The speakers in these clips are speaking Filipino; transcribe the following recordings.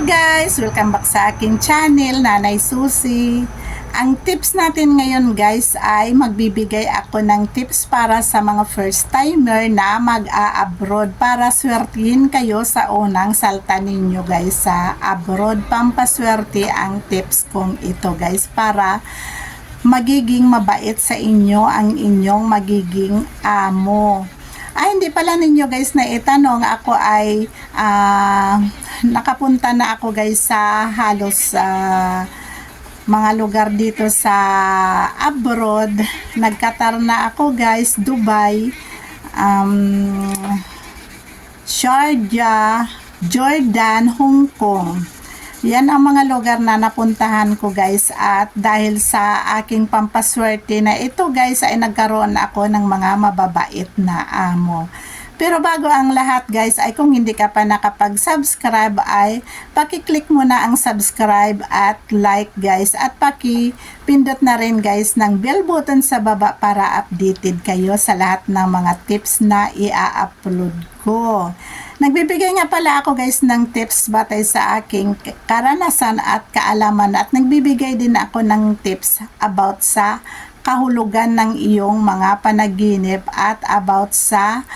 guys! Welcome back sa aking channel, Nanay Susie. Ang tips natin ngayon guys ay magbibigay ako ng tips para sa mga first timer na mag-a-abroad para swertihin kayo sa unang salta ninyo guys sa abroad. Pampaswerte ang tips kong ito guys para magiging mabait sa inyo ang inyong magiging amo. Hindi pala ninyo guys na itanong, ako ay nakapunta na ako guys sa halos mga lugar dito sa abroad. Nagkatar na ako guys, Dubai, Sharjah, Jordan, Hong Kong. Yan ang mga lugar na napuntahan ko guys, at dahil sa aking pampaswerte na ito guys ay nagkaroon ako ng mga mababait na amo. Pero bago ang lahat guys ay kung hindi ka pa nakapag-subscribe ay paki-click mo na ang subscribe at like guys, at paki-pindot na rin guys ng bell button sa baba para updated kayo sa lahat ng mga tips na i-upload ko. Nagbibigay nga pala ako guys ng tips batay sa aking karanasan at kaalaman, at nagbibigay din ako ng tips about sa kahulugan ng iyong mga panaginip at about sa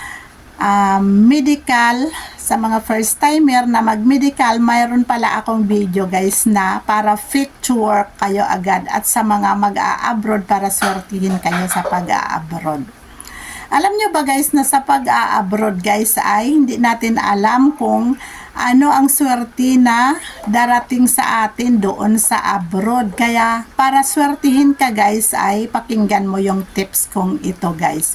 medical. Sa mga first timer na mag-medical, mayroon pala akong video guys na para fit to work kayo agad, at sa mga mag-a-abroad para swertihin kayo sa pag-a-abroad. Alam nyo ba guys na sa pag-a-abroad guys ay hindi natin alam kung ano ang swerte na darating sa atin doon sa abroad. Kaya para swertihin ka guys ay pakinggan mo yung tips kong ito guys.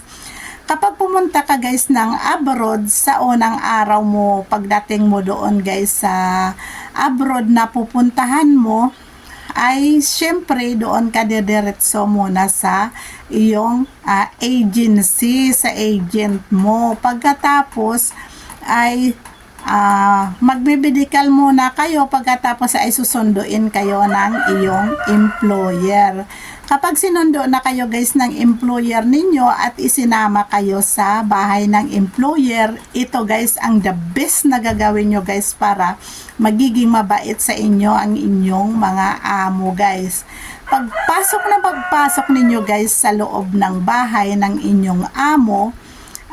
Kapag pumunta ka guys ng abroad, sa unang araw mo pagdating mo doon guys sa abroad na pupuntahan mo, ay syempre doon ka didiretso muna sa iyong agency, sa agent mo. Pagkatapos ay magbibidikal muna kayo, pagkatapos ay susunduin kayo ng iyong employer. Kapag sinundo na kayo guys ng employer ninyo at isinama kayo sa bahay ng employer, ito guys ang the best na gagawin nyo guys para magiging mabait sa inyo ang inyong mga amo guys. Pagpasok ninyo guys sa loob ng bahay ng inyong amo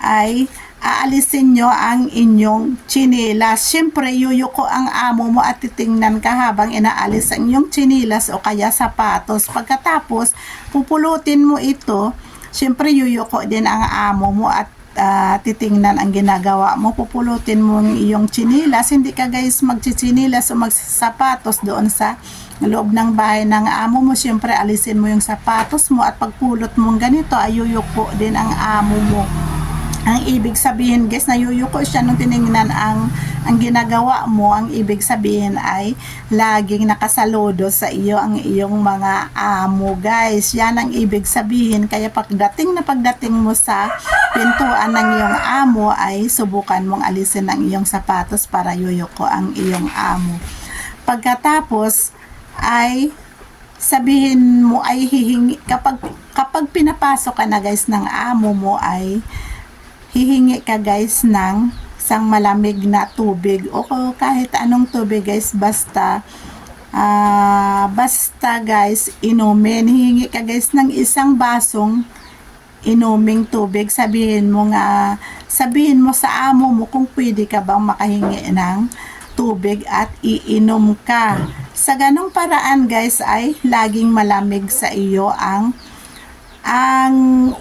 ay aalisin nyo ang inyong tsinelas. Siyempre, yuyuko ang amo mo at titingnan ka habang inaalis ang inyong tsinelas o kaya sapatos. Pagkatapos, pupulutin mo ito. Siyempre, yuyuko din ang amo mo at titingnan ang ginagawa mo. Pupulutin mo ang iyong tsinelas. Hindi ka guys magtsitsinelas o magsapatos doon sa loob ng bahay ng amo mo. Siyempre, alisin mo yung sapatos mo, at pagpulot mong ganito ay yuyuko din ang amo mo. Ang ibig sabihin guys na yuyuko siya nung tiningnan ang ginagawa mo, ang ibig sabihin ay laging nakasaludo sa iyo ang iyong mga amo guys. Yan ang ibig sabihin. Kaya pagdating mo sa pintuan ng iyong amo ay subukan mong alisin ang iyong sapatos para yuyuko ang iyong amo. Pagkatapos ay sabihin mo ay hihingi, kapag pinapasok ka na guys ng amo mo ay hihingi ka guys ng isang malamig na tubig o kahit anong tubig guys, basta guys inumin. Hihingi ka guys ng isang basong inuming tubig. Sabihin mo sa amo mo kung pwede ka bang makahingi ng tubig at iinom ka. Sa ganong paraan guys ay laging malamig sa iyo ang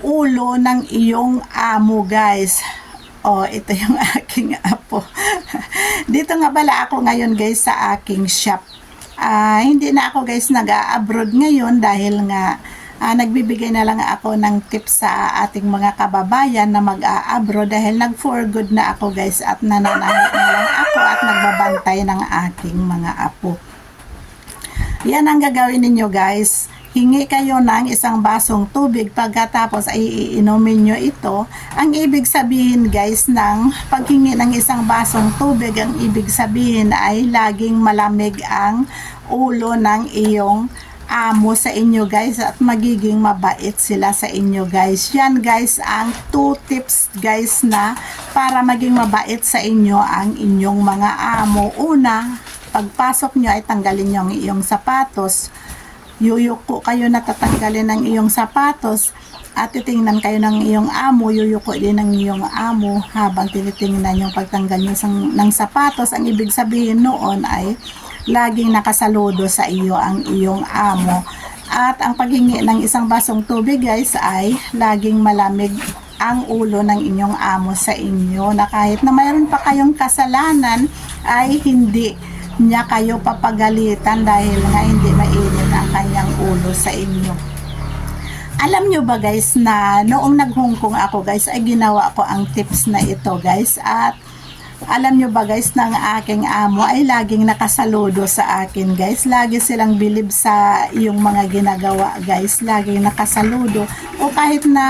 ulo ng iyong amo guys. Ito yung aking apo. Dito nga pala ako ngayon guys sa aking shop. Hindi na ako guys nag-a-abroad ngayon dahil nga nagbibigay na lang ako ng tips sa ating mga kababayan na mag-a-abroad, dahil nag-for good na ako guys at nananahi na lang ako at nagbabantay ng aking mga apo. Yan ang gagawin ninyo guys. Hingi kayo ng isang basong tubig, pagkatapos ay iinumin nyo ito. Ang ibig sabihin guys ng paghingi ng isang basong tubig, ang ibig sabihin ay laging malamig ang ulo ng iyong amo sa inyo guys, at magiging mabait sila sa inyo guys. Yan guys ang 2 tips guys na para maging mabait sa inyo ang inyong mga amo. Una, pagpasok nyo ay tanggalin nyo ang iyong sapatos. Yuyuko kayo na tatanggalin ng iyong sapatos at titingnan kayo ng iyong amo, yuyuko din ng iyong amo habang tinitingnan yung pagtanggal nyo ng sapatos. Ang ibig sabihin noon ay laging nakasaludo sa iyo ang iyong amo. At ang paghingi ng isang basong tubig guys ay laging malamig ang ulo ng inyong amo sa inyo, na kahit na mayroon pa kayong kasalanan ay hindi niya kayo papagalitan dahil nga hindi mainit ang kanyang ulo sa inyo. Alam nyo ba guys na noong naghungkong ako guys ay ginawa ko ang tips na ito guys, at alam nyo ba guys na ang aking amo ay laging nakasaludo sa akin guys. Lagi silang bilib sa yung mga ginagawa guys, laging nakasaludo, o kahit na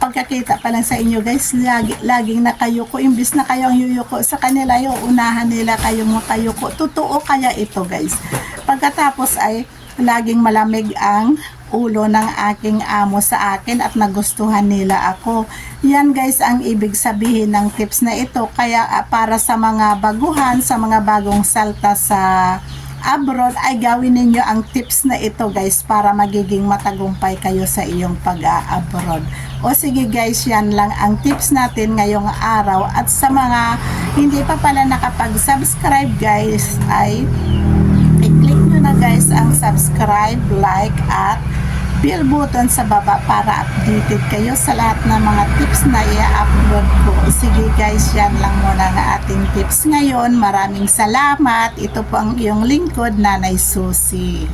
pagkakita pa lang sa inyo guys, laging nakayuko. Imbis na kayo ang yuyuko sa kanila, yung unahan nila kayong makayuko. Totoo kaya ito guys. Pagkatapos ay laging malamig ang ulo ng aking amo sa akin at nagustuhan nila ako. Yan guys ang ibig sabihin ng tips na ito. Kaya para sa mga baguhan, sa mga bagong salta sa abroad, ay gawin ninyo ang tips na ito guys para magiging matagumpay kayo sa iyong pag-abroad. O sige guys, yan lang ang tips natin ngayong araw. At sa mga hindi pa pala nakapag-subscribe guys, ay i-click nyo na guys ang subscribe, like at bell button sa baba para updated kayo sa lahat ng mga tips na i-upload ko. Sige guys, yan lang muna ang ating tips ngayon. Maraming salamat. Ito po ang iyong lingkod, Nanay Susie.